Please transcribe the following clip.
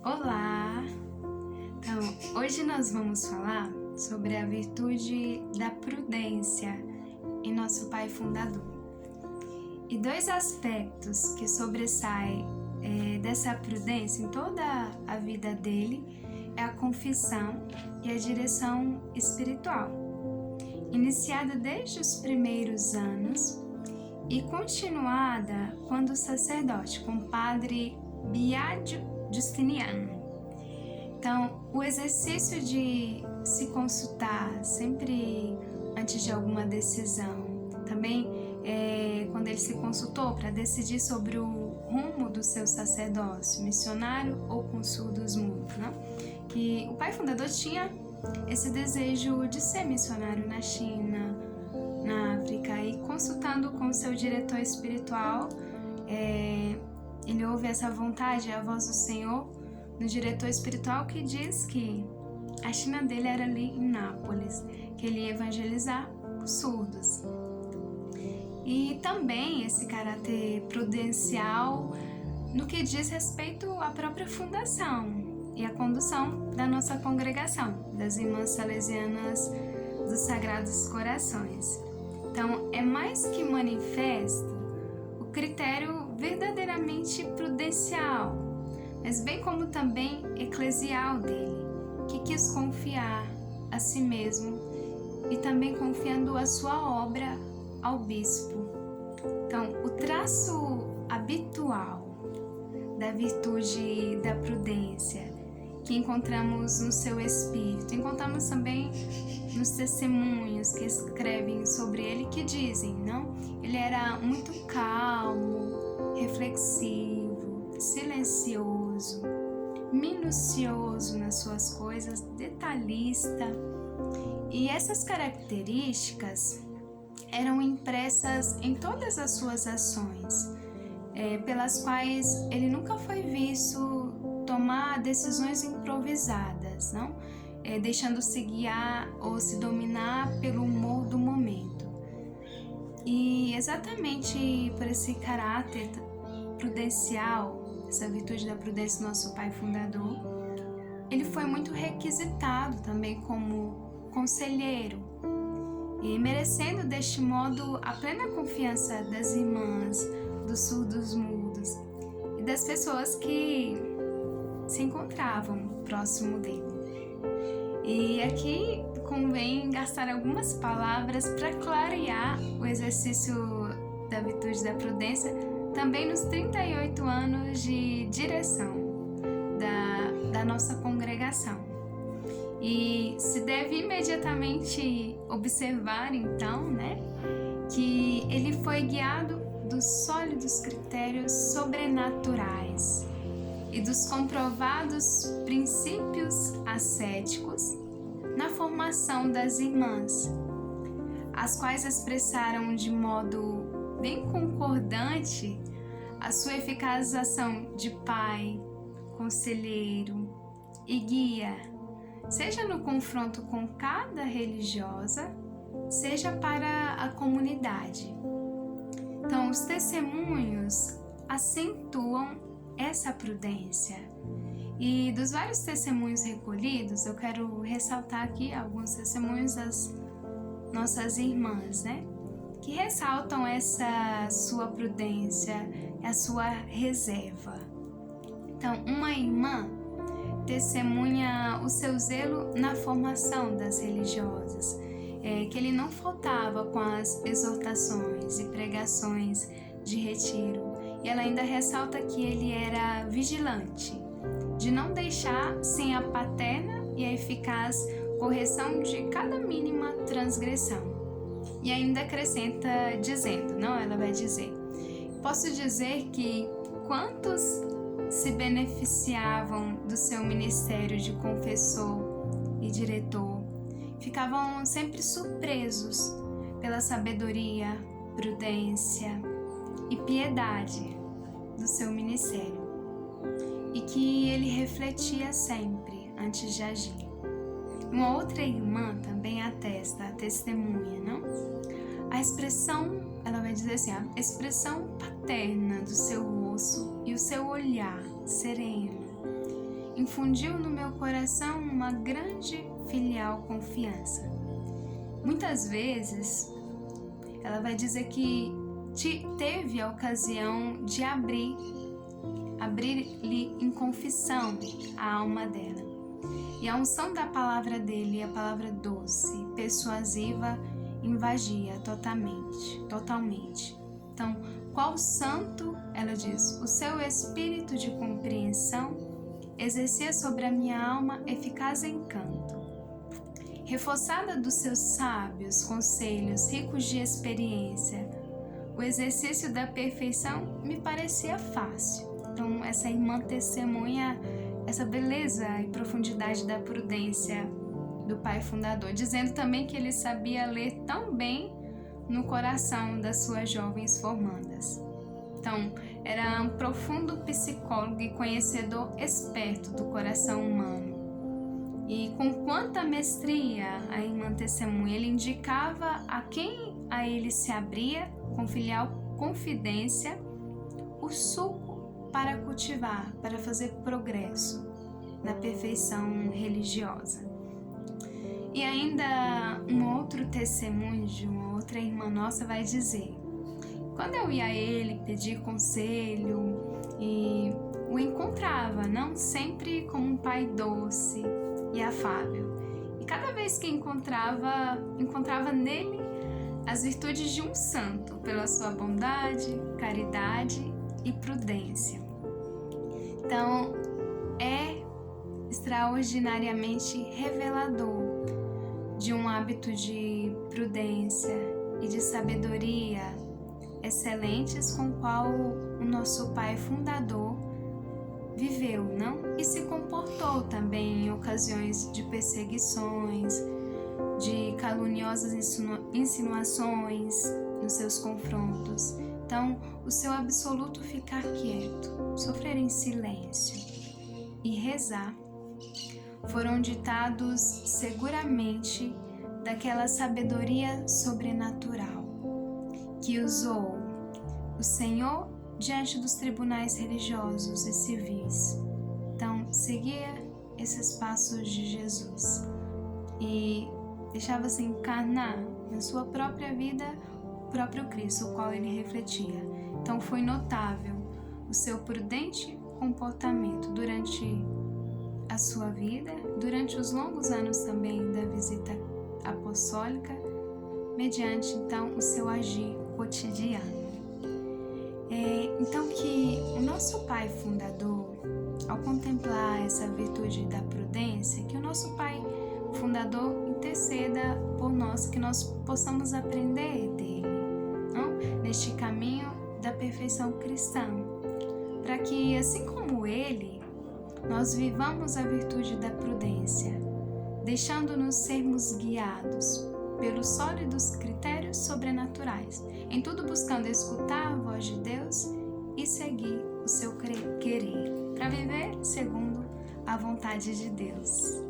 Olá! Então, hoje nós vamos falar sobre a virtude da prudência em nosso Pai Fundador. E dois aspectos que sobressaem dessa prudência em toda a vida dele é a confissão e a direção espiritual, iniciada desde os primeiros anos e continuada quando o sacerdote, compadre Biagio Justiniano. Então, o exercício de se consultar sempre antes de alguma decisão, também quando ele se consultou para decidir sobre o rumo do seu sacerdócio, missionário ou consul dos mundos, né? Que o pai fundador tinha esse desejo de ser missionário na China, na África, e consultando com o seu diretor espiritual, ele ouve essa vontade, a voz do Senhor, no diretor espiritual, que diz que a China dele era ali em Nápoles, que ele ia evangelizar os surdos. E também esse caráter prudencial no que diz respeito à própria fundação e à condução da nossa congregação, das Irmãs Salesianas dos Sagrados Corações. Então, é mais que manifesto o critério verdadeiramente prudencial, mas bem como também eclesial dele, que quis confiar a si mesmo e também confiando a sua obra ao bispo. Então, o traço habitual da virtude da prudência que encontramos no seu espírito, encontramos também nos testemunhos que escrevem sobre ele, que dizem, não? Ele era muito calmo, reflexivo, silencioso, minucioso nas suas coisas, detalhista. E essas características eram impressas em todas as suas ações, pelas quais ele nunca foi visto tomar decisões improvisadas, não? Deixando-se guiar ou se dominar pelo humor do momento. E exatamente por esse caráter prudencial, essa virtude da prudência do nosso Pai Fundador, ele foi muito requisitado também como conselheiro, e merecendo deste modo a plena confiança das irmãs, dos surdos mudos e das pessoas que se encontravam próximo dele. E aqui convém gastar algumas palavras para clarear o exercício da virtude da prudência também nos 38 anos de direção da nossa congregação. E se deve imediatamente observar, então, que ele foi guiado dos sólidos critérios sobrenaturais e dos comprovados princípios ascéticos na formação das irmãs, as quais expressaram de modo bem concordante a sua eficaz ação de pai, conselheiro e guia, seja no confronto com cada religiosa, seja para a comunidade. Então, os testemunhos acentuam essa prudência. E dos vários testemunhos recolhidos, eu quero ressaltar aqui alguns testemunhos das nossas irmãs, que ressaltam essa sua prudência, a sua reserva. Então, uma irmã testemunha o seu zelo na formação das religiosas, que ele não faltava com as exortações e pregações de retiro. E ela ainda ressalta que ele era vigilante, de não deixar sem a paterna e a eficaz correção de cada mínima transgressão. E ainda acrescenta dizendo, ela vai dizer: posso dizer que quantos se beneficiavam do seu ministério de confessor e diretor ficavam sempre surpresos pela sabedoria, prudência e piedade do seu ministério, e que ele refletia sempre antes de agir. Uma outra irmã também atesta, a testemunha, a expressão, ela vai dizer assim, a expressão paterna do seu rosto e o seu olhar sereno, infundiu no meu coração uma grande filial confiança. Muitas vezes, ela vai dizer que teve a ocasião de abrir-lhe em confissão a alma dela. E a unção da palavra dele, a palavra doce, persuasiva, invadia totalmente. Então, qual santo, ela diz, o seu espírito de compreensão exercia sobre a minha alma eficaz encanto. Reforçada dos seus sábios conselhos, ricos de experiência, o exercício da perfeição me parecia fácil. Então, essa irmã testemunha essa beleza e profundidade da prudência do pai fundador, dizendo também que ele sabia ler tão bem no coração das suas jovens formandas. Então, era um profundo psicólogo e conhecedor esperto do coração humano. E com quanta mestria a irmã testemunha, ele indicava a quem a ele se abria, com filial confidência, o suco para cultivar, para fazer progresso na perfeição religiosa. E ainda um outro testemunho de uma outra irmã nossa vai dizer: quando eu ia a ele pedir conselho e o encontrava, não sempre como um pai doce e afável. E cada vez que encontrava nele as virtudes de um santo, pela sua bondade, caridade e prudência. Então, é extraordinariamente revelador de um hábito de prudência e de sabedoria excelentes com o qual o nosso pai fundador viveu, não? E se comportou também em ocasiões de perseguições, de caluniosas insinuações nos seus confrontos. Então, o seu absoluto ficar quieto, sofrer em silêncio e rezar foram ditados seguramente daquela sabedoria sobrenatural que usou o Senhor diante dos tribunais religiosos e civis. Então, seguia esses passos de Jesus e deixava-se encarnar na sua própria vida o próprio Cristo, o qual ele refletia. Então, foi notável o seu prudente comportamento durante a sua vida, durante os longos anos também da visita apostólica, mediante então o seu agir cotidiano. Então, que o nosso pai fundador, ao contemplar essa virtude da prudência, que o nosso pai fundador interceda por nós, que nós possamos aprender dele, não? Neste caminho da perfeição cristã, para que, assim como ele, nós vivamos a virtude da prudência, deixando-nos sermos guiados pelos sólidos critérios sobrenaturais, em tudo buscando escutar a voz de Deus e seguir o seu querer, para viver segundo a vontade de Deus.